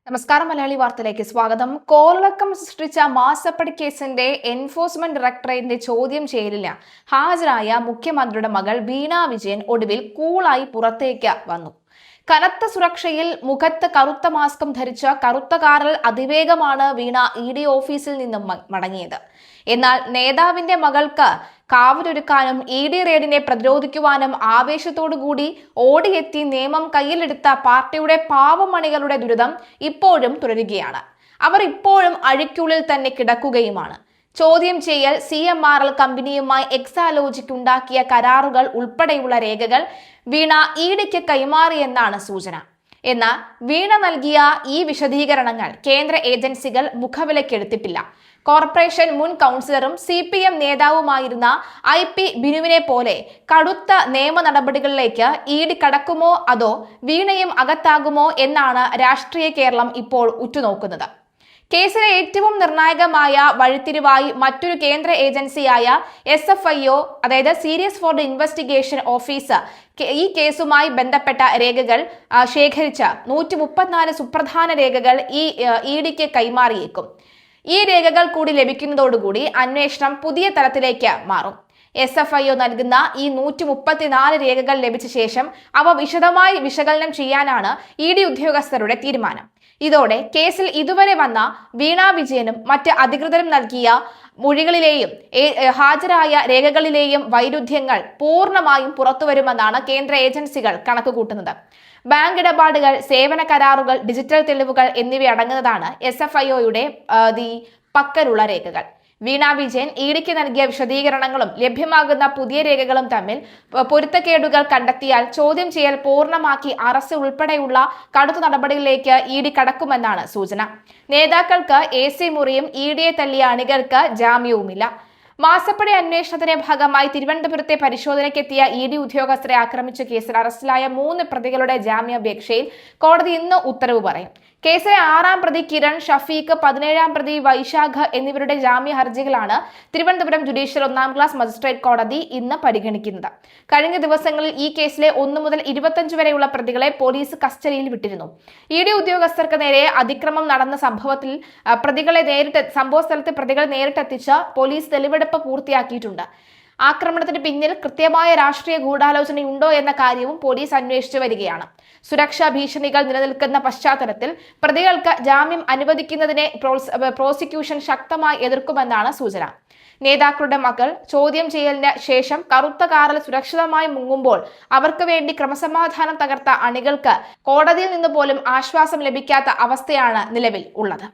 നമസ്കാരം. മലയാളി വാർത്തയിലേക്ക് സ്വാഗതം. കോളിളക്കം സൃഷ്ടിച്ച മാസപ്പടി കേസിന്റെ എൻഫോഴ്സ്മെന്റ് ഡയറക്ടറേറ്റിന്റെ ചോദ്യം ചെയ്യലിന് ഹാജരായ മുഖ്യമന്ത്രിയുടെ മകൾ വീണ വിജയൻ ഒടുവിൽ കൂളായി പുറത്തേക്ക് വന്നു. കനത്ത സുരക്ഷയിൽ മുഖത്ത് കറുത്ത മാസ്കും ധരിച്ച കറുത്ത കാറിൽ അതിവേഗമാണ് വീണ ഇ.ഡി ഓഫീസിൽ നിന്നും മടങ്ങിയത്. എന്നാൽ നേതാവിന്റെ മകൾക്ക് കാവലൊരുക്കാനും ഇ.ഡി റെയ്ഡിനെ പ്രതിരോധിക്കുവാനും ആവേശത്തോടുകൂടി ഓടിയെത്തി നിയമം കയ്യിലെടുത്ത പാർട്ടിയുടെ പാവമണികളുടെ ദുരിതം ഇപ്പോഴും തുടരുകയാണ്. അവർ ഇപ്പോഴും അഴിക്കുള്ളിൽ തന്നെ കിടക്കുകയുമാണ്. ചോദ്യം ചെയ്യൽ CMRL കമ്പനിയുമായി എക്സാലോജിക് ഉണ്ടാക്കിയ കരാറുകൾ ഉൾപ്പെടെയുള്ള രേഖകൾ വീണ ഇ.ഡിക്ക് കൈമാറിയെന്നാണ് സൂചന. എന്നാൽ വീണ നൽകിയ ഈ വിശദീകരണങ്ങൾ കേന്ദ്ര ഏജൻസികൾ മുഖവിലക്കെടുത്തിട്ടില്ല. കോർപ്പറേഷൻ മുൻ കൗൺസിലറും CPM നേതാവുമായിരുന്ന IP ബിനുവിനെ പോലെ കടുത്ത നിയമ നടപടികളിലേക്ക് ഇ.ഡി കടക്കുമോ അതോ വീണയും അകത്താകുമോ എന്നാണ് രാഷ്ട്രീയ കേരളം ഇപ്പോൾ ഉറ്റുനോക്കുന്നത്. കേസിലെ ഏറ്റവും നിർണായകമായ വഴിത്തിരിവായി മറ്റൊരു കേന്ദ്ര ഏജൻസിയായ SFIO അതായത് serious for the investigation office ഈ കേസുമായി ബന്ധപ്പെട്ട രേഖകൾ ശേഖരിച്ച 134 സുപ്രധാന രേഖകൾ ഇ.ഡിക്ക് കൈമാറിയേക്കും. ഈ രേഖകൾ കൂടി ലഭിക്കുന്നതോടുകൂടി അന്വേഷണം പുതിയ തലത്തിലേക്ക് മാറും. SFIO നൽകുന്ന ഈ 134 രേഖകൾ ലഭിച്ച ശേഷം അവ വിശദമായി വിശകലനം ചെയ്യാനാണ് ഇ.ഡി ഉദ്യോഗസ്ഥരുടെ തീരുമാനം. ഇതോടെ കേസിൽ ഇതുവരെ വന്ന വീണ വിജയനും മറ്റ് അധികൃതരും നൽകിയ മൊഴികളിലെയും ഹാജരായ രേഖകളിലെയും വൈരുദ്ധ്യങ്ങൾ പൂർണ്ണമായും പുറത്തുവരുമെന്നാണ് കേന്ദ്ര ഏജൻസികൾ കണക്കുകൂട്ടുന്നത്. ബാങ്ക് ഇടപാടുകൾ, സേവന കരാറുകൾ, ഡിജിറ്റൽ തെളിവുകൾ എന്നിവയടങ്ങുന്നതാണ് SFIOയുടെ പക്കലുള്ള രേഖകൾ. വീണ വിജയൻ ഇ.ഡിക്ക് നൽകിയ വിശദീകരണങ്ങളും ലഭ്യമാകുന്ന പുതിയ രേഖകളും തമ്മിൽ പൊരുത്തക്കേടുകൾ കണ്ടെത്തിയാൽ ചോദ്യം ചെയ്യൽ പൂർണ്ണമാക്കി അറസ്റ്റ് ഉൾപ്പെടെയുള്ള കടുത്ത നടപടികളിലേക്ക് ഇ.ഡി കടക്കുമെന്നാണ് സൂചന. നേതാക്കൾക്ക് AC മുറിയും ഇ.ഡിയെ തല്ലിയ അണികൾക്ക് ജാമ്യവുമില്ല. മാസപ്പടി അന്വേഷണത്തിന്റെ ഭാഗമായി തിരുവനന്തപുരത്തെ പരിശോധനയ്ക്കെത്തിയ ഇ.ഡി ഉദ്യോഗസ്ഥരെ ആക്രമിച്ച കേസിൽ അറസ്റ്റിലായ 3 പ്രതികളുടെ ജാമ്യാപേക്ഷയിൽ കോടതി ഇന്ന് ഉത്തരവ് പറയും. കേസിലെ 6ാം പ്രതി കിരൺ, ഷഫീഖ്, 17ാം പ്രതി വൈശാഖ് എന്നിവരുടെ ജാമ്യ ഹർജികളാണ് തിരുവനന്തപുരം ജുഡീഷ്യൽ 1ാം ക്ലാസ് മജിസ്ട്രേറ്റ് കോടതി ഇന്ന് പരിഗണിക്കുന്നത്. കഴിഞ്ഞ ദിവസങ്ങളിൽ ഈ കേസിലെ 1 മുതൽ 25 വരെയുള്ള പ്രതികളെ പോലീസ് കസ്റ്റഡിയിൽ വിട്ടിരുന്നു. ഇ.ഡി ഉദ്യോഗസ്ഥർക്ക് നേരെ അതിക്രമം നടന്ന സംഭവത്തിൽ സംഭവസ്ഥലത്ത് പ്രതികളെ നേരിട്ടെത്തിച്ച് പോലീസ് തെളിവെടുപ്പ് പൂർത്തിയാക്കിയിട്ടുണ്ട്. ആക്രമണത്തിന് പിന്നിൽ കൃത്യമായ രാഷ്ട്രീയ ഗൂഢാലോചനയുണ്ടോ എന്ന കാര്യവും പോലീസ് അന്വേഷിച്ചു വരികയാണ്. സുരക്ഷാ ഭീഷണികൾ നിലനിൽക്കുന്ന പശ്ചാത്തലത്തിൽ പ്രതികൾക്ക് ജാമ്യം അനുവദിക്കുന്നതിനെ പ്രോസിക്യൂഷൻ ശക്തമായി എതിർക്കുമെന്നാണ് സൂചന. നേതാക്കളുടെ മകൾ ചോദ്യം ചെയ്യലിന് ശേഷം കറുത്ത കാറിൽ സുരക്ഷിതമായി മുങ്ങുമ്പോൾ അവർക്ക് വേണ്ടി ക്രമസമാധാനം തകർത്ത അണികൾക്ക് കോടതിയിൽ നിന്ന് പോലും ആശ്വാസം ലഭിക്കാത്ത അവസ്ഥയാണ് നിലവിൽ ഉള്ളത്.